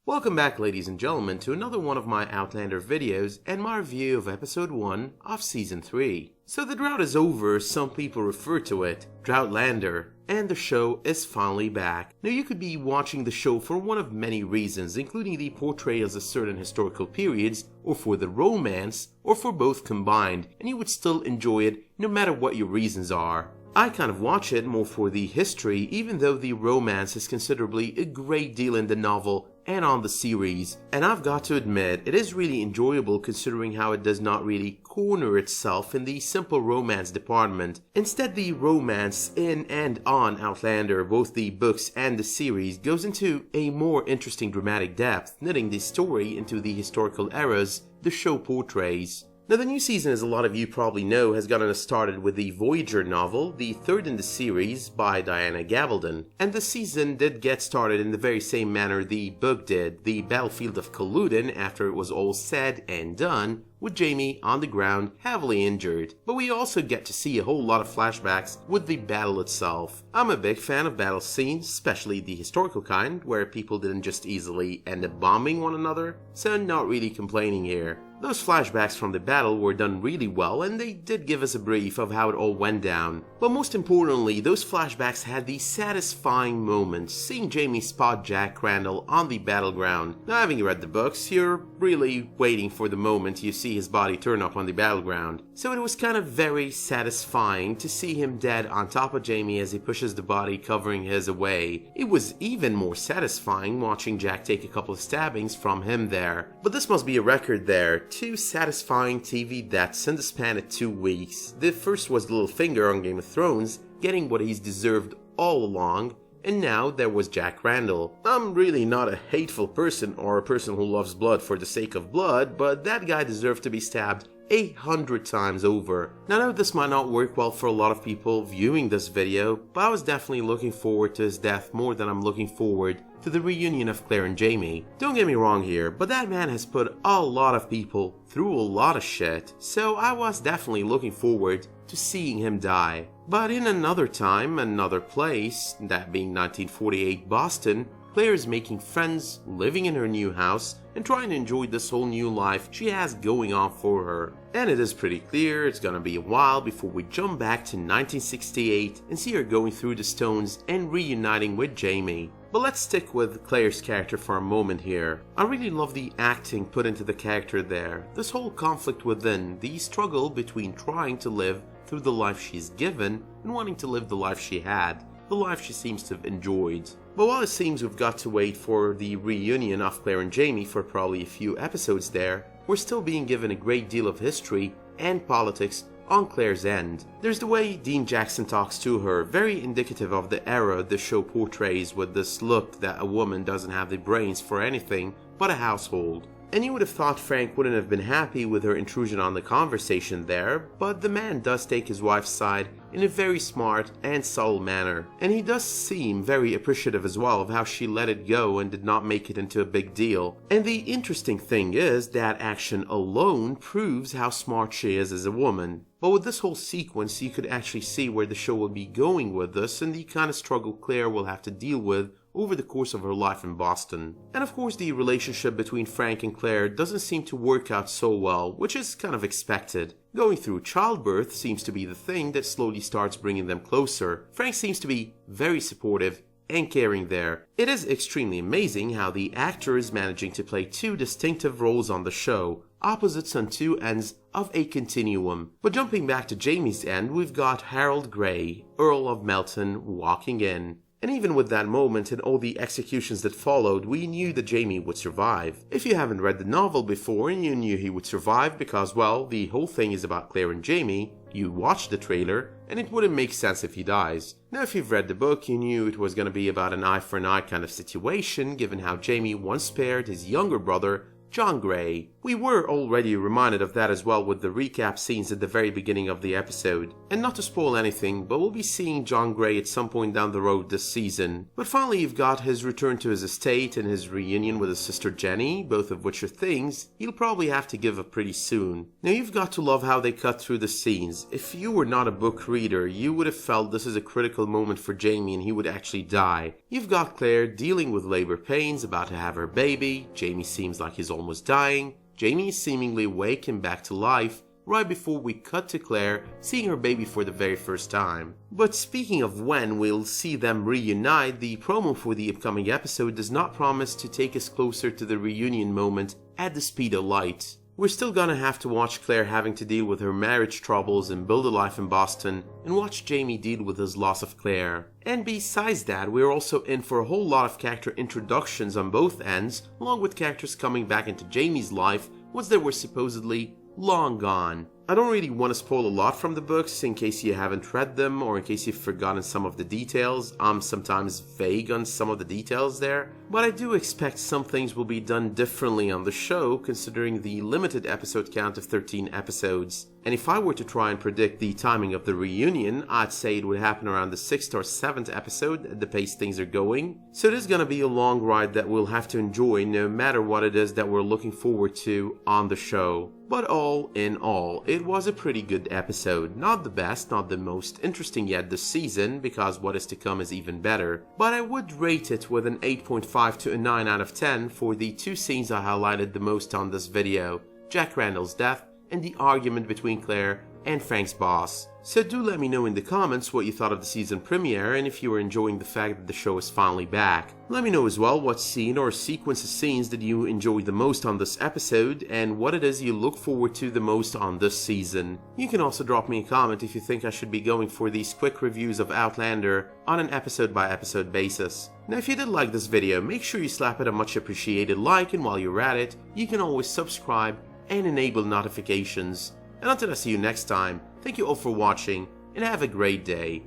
Welcome back, ladies and gentlemen, to another one of my Outlander videos and my review of episode 1 of season 3. So the drought is over, some people refer to it, Droughtlander, and the show is finally back. Now you could be watching the show for one of many reasons, including the portrayals of certain historical periods, or for the romance, or for both combined, and you would still enjoy it no matter what your reasons are. I kind of watch it more for the history, even though the romance is considerably a great deal in the novel and on the series, and I've got to admit, it is really enjoyable considering how it does not really corner itself in the simple romance department. Instead, the romance in and on Outlander, both the books and the series, goes into a more interesting dramatic depth, knitting the story into the historical eras the show portrays. Now, the new season, as a lot of you probably know, has gotten us started with the Voyager novel, the third in the series by Diana Gabaldon. And the season did get started in the very same manner the book did, the battlefield of Culloden, after it was all said and done, with Jamie on the ground, heavily injured. But we also get to see a whole lot of flashbacks with the battle itself. I'm a big fan of battle scenes, especially the historical kind, where people didn't just easily end up bombing one another, so not really complaining here. Those flashbacks from the battle were done really well, and they did give us a brief of how it all went down. But most importantly, those flashbacks had these satisfying moments, seeing Jamie spot Jack Randall on the battleground. Now, having read the books, you're really waiting for the moment you see his body turn up on the battleground. So it was kind of very satisfying to see him dead on top of Jamie as he pushes the body covering his away. It was even more satisfying watching Jack take a couple of stabbings from him there. But this must be a record there. 2 satisfying TV deaths in the span of 2 weeks. The first was Littlefinger on Game of Thrones, getting what he's deserved all along, and now there was Jack Randall. I'm really not a hateful person or a person who loves blood for the sake of blood, but that guy deserved to be stabbed 100 times over. Now I know this might not work well for a lot of people viewing this video, but I was definitely looking forward to his death more than I'm looking forward to the reunion of Claire and Jamie. Don't get me wrong here, but that man has put a lot of people through a lot of shit, so I was definitely looking forward to seeing him die. But in another time, another place, that being 1948 Boston, Claire is making friends, living in her new house, and trying to enjoy this whole new life she has going on for her. And it is pretty clear it's gonna be a while before we jump back to 1968 and see her going through the stones and reuniting with Jamie. But let's stick with Claire's character for a moment here. I really love the acting put into the character there. This whole conflict within, the struggle between trying to live through the life she's given and wanting to live the life she had, the life she seems to have enjoyed. But while it seems we've got to wait for the reunion of Claire and Jamie for probably a few episodes there, we're still being given a great deal of history and politics on Claire's end. There's the way Dean Jackson talks to her, very indicative of the era the show portrays, with this look that a woman doesn't have the brains for anything but a household. And you would have thought Frank wouldn't have been happy with her intrusion on the conversation there, but the man does take his wife's side in a very smart and subtle manner. And he does seem very appreciative as well of how she let it go and did not make it into a big deal. And the interesting thing is that action alone proves how smart she is as a woman. But with this whole sequence, you could actually see where the show will be going with this and the kind of struggle Claire will have to deal with over the course of her life in Boston. And of course, the relationship between Frank and Claire doesn't seem to work out so well, which is kind of expected. Going through childbirth seems to be the thing that slowly starts bringing them closer. Frank seems to be very supportive and caring there. It is extremely amazing how the actor is managing to play 2 distinctive roles on the show, opposites on 2 ends of a continuum. But jumping back to Jamie's end, we've got Harold Grey, Earl of Melton, walking in. And even with that moment and all the executions that followed, we knew that Jamie would survive. If you haven't read the novel before and you knew he would survive because, well, the whole thing is about Claire and Jamie, you watched the trailer and it wouldn't make sense if he dies. Now, if you've read the book, you knew it was going to be about an eye for an eye kind of situation, given how Jamie once spared his younger brother John Grey. We were already reminded of that as well with the recap scenes at the very beginning of the episode. And not to spoil anything, but we'll be seeing John Grey at some point down the road this season. But finally you've got his return to his estate and his reunion with his sister Jenny, both of which are things he'll probably have to give up pretty soon. Now you've got to love how they cut through the scenes. If you were not a book reader, you would have felt this is a critical moment for Jamie and he would actually die. You've got Claire dealing with labor pains, about to have her baby. Jamie seems like he's almost dying. Jamie is seemingly awake and back to life, right before we cut to Claire seeing her baby for the very first time. But speaking of when we'll see them reunite, the promo for the upcoming episode does not promise to take us closer to the reunion moment at the speed of light. We're still gonna have to watch Claire having to deal with her marriage troubles and build a life in Boston, and watch Jamie deal with his loss of Claire. And besides that, we're also in for a whole lot of character introductions on both ends, along with characters coming back into Jamie's life once they were supposedly long gone. I don't really want to spoil a lot from the books in case you haven't read them or in case you've forgotten some of the details. I'm sometimes vague on some of the details there, but I do expect some things will be done differently on the show considering the limited episode count of 13 episodes. And if I were to try and predict the timing of the reunion, I'd say it would happen around the 6th or 7th episode at the pace things are going. So it is gonna be a long ride that we'll have to enjoy no matter what it is that we're looking forward to on the show. But all in all, it was a pretty good episode. Not the best, not the most interesting yet this season, because what is to come is even better. But I would rate it with an 8.5 to a 9 out of 10 for the two scenes I highlighted the most on this video: Jack Randall's death and the argument between Claire and Frank's boss. So do let me know in the comments what you thought of the season premiere and if you were enjoying the fact that the show is finally back. Let me know as well what scene or sequence of scenes did you enjoy the most on this episode and what it is you look forward to the most on this season. You can also drop me a comment if you think I should be going for these quick reviews of Outlander on an episode by episode basis. Now if you did like this video, make sure you slap it a much appreciated like, and while you're at it, you can always subscribe and enable notifications. And until I see you next time, thank you all for watching and have a great day.